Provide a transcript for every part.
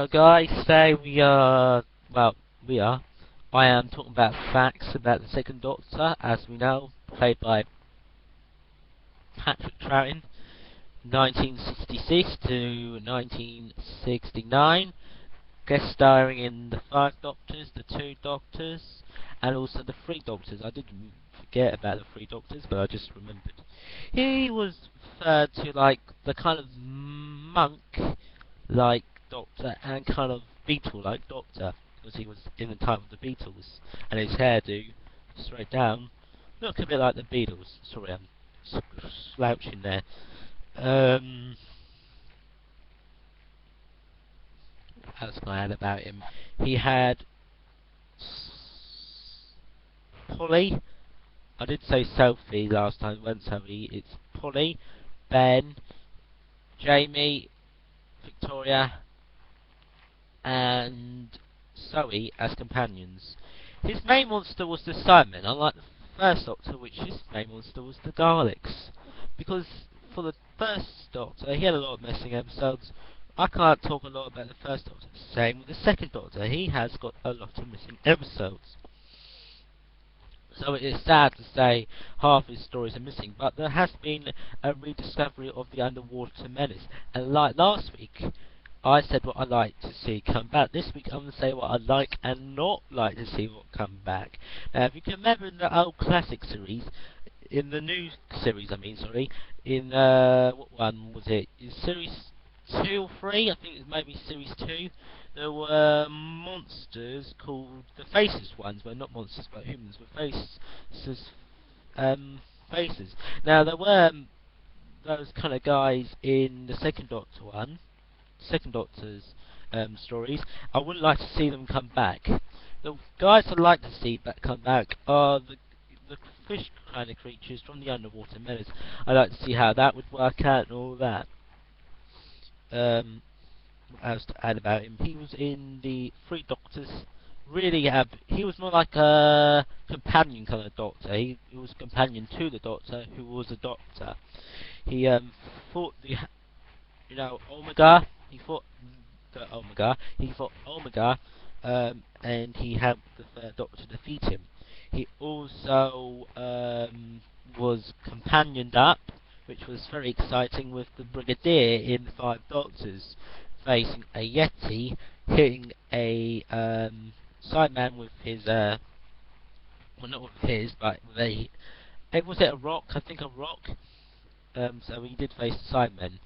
So guys, today I am talking about facts about the Second Doctor, as we know, played by Patrick Troughton, 1966 to 1969, guest starring in the Five Doctors, the Two Doctors, and also the Three Doctors. I did forget about the Three Doctors, but I just remembered. He was referred to like the kind of monk-like Doctor and kind of Beatle-like Doctor, because he was in the time of the Beatles, and his hairdo, straight down, looked a bit like the Beatles. Sorry, I'm slouching there. Um, what else can I add about him? He had Polly. I did say Sophie last time, it wasn't Sophie. It's Polly, Ben, Jamie, Victoria, and Zoe as companions. His main monster was the Cybermen, unlike the first Doctor, which his main monster was the Daleks. Because for the first Doctor, he had a lot of missing episodes. I can't talk a lot about the first Doctor. Same with the second Doctor, he has got a lot of missing episodes. So it is sad to say half his stories are missing, but there has been a rediscovery of the underwater menace. And like last week, I said what I'd like to see come back. This week I'm going to say what I'd like and not like to see what come back. Now, if you can remember in the old classic series, in the new series, in, what one was it? In series 2 or 3? I think it was maybe series 2. There were monsters called the Faces ones, well not monsters but humans with faces. Now there were those kind of guys in the second Doctor's stories. I wouldn't like to see them come back. The guys I'd like to see come back are the fish kind of creatures from the underwater menace. I'd like to see how that would work out and all that. What else to add about him? He was in the Three Doctors. He was more like a companion kind of Doctor. He was a companion to the Doctor, who was a Doctor. He fought the Omega. He fought the Omega. He fought Omega, and he helped the Third Doctor defeat him. He also was companioned up, which was very exciting, with the Brigadier in the Five Doctors, facing a Yeti, hitting a Sideman with his well, not with his, but with was it a rock? I think a rock. So he did face the Sidemen.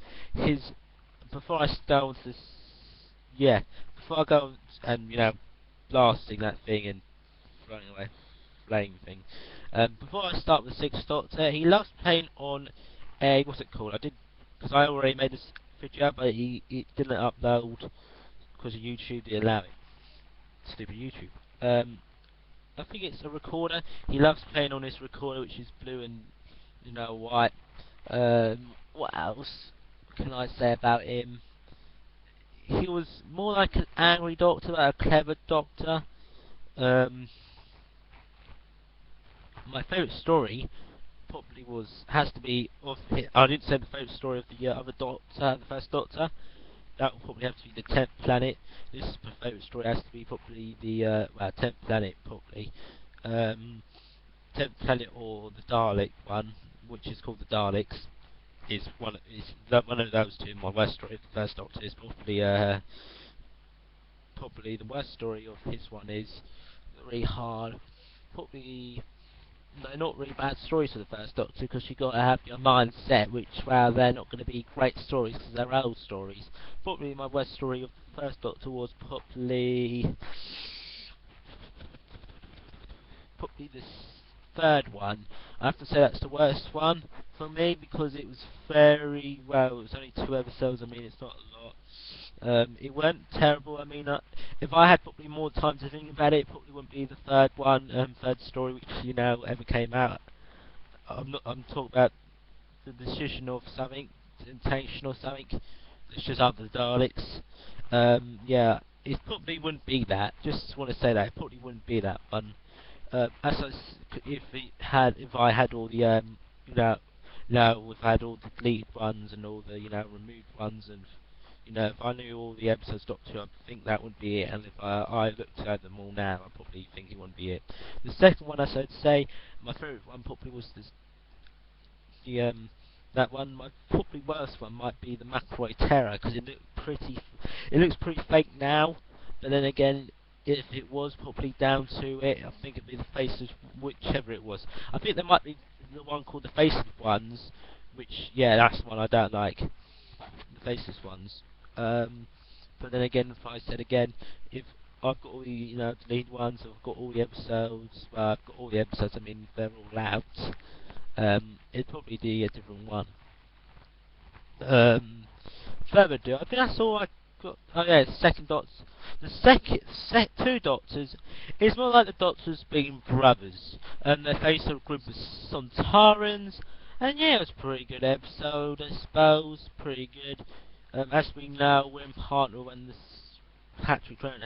Before I start this, before I go and blasting that thing and throwing away flame thing. Before I start with Sixth Doctor, he loves playing on what's it called? Because I already made this video, but it didn't upload because of YouTube didn't allow it. Stupid YouTube. I think it's a recorder. He loves playing on this recorder, which is blue and white. What else can I say about him? He was more like an angry Doctor, like a clever Doctor. My favourite story probably has to be of his, I didn't say the favourite story of the other Doctor, the first Doctor. That will probably have to be the 10th planet. This favourite story has to be probably the 10th planet, probably. 10th planet or the Dalek one, which is called the Daleks. Is one of those two. My worst story of the first Doctor is probably the worst story of his one is really hard. Probably they're not really bad stories for the first Doctor, because you got to have your mind set, which they're not going to be great stories because they're old stories. Probably my worst story of the first Doctor was probably the third one. I have to say that's the worst one for me, because it was very well. It was only 2 episodes. I mean, it's not a lot. It weren't terrible. I mean, if I had probably more time to think about it, it probably wouldn't be the third one, third story, which ever came out. I'm talking about the decision of something, the intention or something. It's just after the Daleks. Yeah, it probably wouldn't be that. Just want to say that it probably wouldn't be that one. If I had all the we've had all the deleted ones and all the removed ones and You know, if I knew all the episodes Doctor Who, I think that would be it. And if I looked at them all now, I probably think it wouldn't be it. The second one, I should say, my favourite one probably was the that one. My probably worst one might be the McElroy Terror, because it looks pretty fake now. But then again, if it was probably down to it, I think it'd be the Faceless, whichever it was. I think there might be the one called the Faceless Ones, which, yeah, that's the one I don't like. The Faceless Ones. But then again, if I said again, if I've got all the, the lead ones, I've got all the episodes, well, I've got all the episodes, I mean, they're all out, it'd probably be a different one. Further ado, I think that's all I got. Oh yeah, second Doctor. The two Doctors is more like the Doctors being brothers, and they face a group of Sontarans, and yeah, it was a pretty good episode, I suppose, pretty good. As we know, William Hartnell, when Patrick Troughton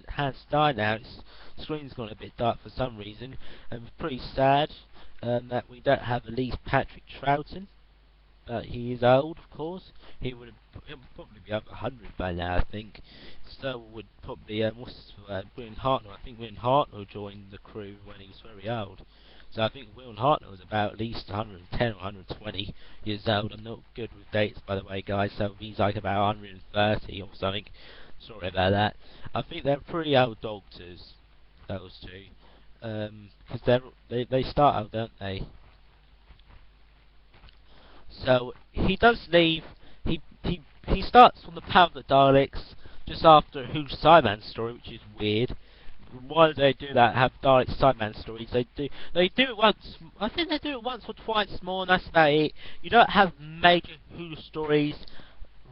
has died now, the screen's gone a bit dark for some reason, and it's pretty sad that we don't have at least Patrick Troughton. He is old, of course. He'll probably be over 100 by now, I think. So would probably William Hartnell. I think William Hartnell joined the crew when he was very old. So I think William Hartnell was about at least 110 or 120 years old. I'm not good with dates, by the way, guys. So he's like about 130 or something. Sorry about that. I think they're pretty old Doctors, those two, because they start out, don't they? So he does leave. He starts on the Power of the Daleks just after Who's Cyberman story, which is weird. Why do they do that? Have Dalek Cyberman stories? They do it once. I think they do it once or twice more, and that's about it. You don't have major Who stories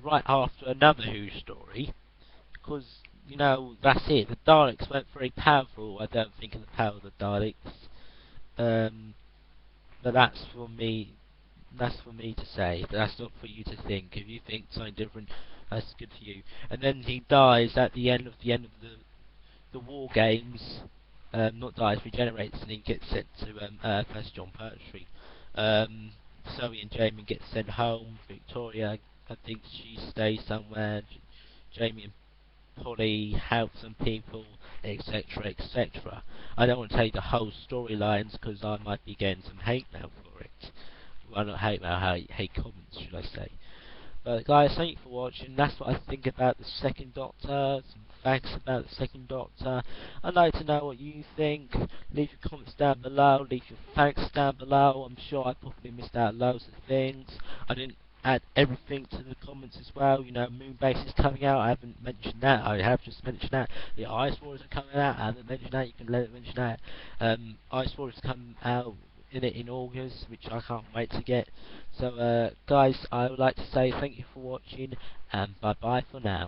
right after another Who story, because that's it. The Daleks weren't very powerful. I don't think in the Power of the Daleks. But that's for me. That's for me to say, but that's not for you to think. If you think something different, that's good for you. And then he dies at the end of the war games. Not dies, regenerates, and he gets sent to Earth as John Pertwee. Zoe and Jamie get sent home. Victoria, I think she stays somewhere. Jamie and Polly help some people, etc., etc. I don't want to tell you the whole storylines because I might be getting some hate mail for it. Well, not hate mail, hate comments, should I say. But guys, thank you for watching. That's what I think about the second Doctor. Some facts about the second Doctor. I'd like to know what you think. Leave your comments down below. Leave your facts down below. I'm sure I probably missed out loads of things. I didn't add everything to the comments as well. Moonbase is coming out. I haven't mentioned that. I have just mentioned that. The Ice Wars are coming out. I haven't mentioned that. You can let it mention that. Ice Wars come out in August, which I can't wait to get. So guys, I would like to say thank you for watching, and bye bye for now.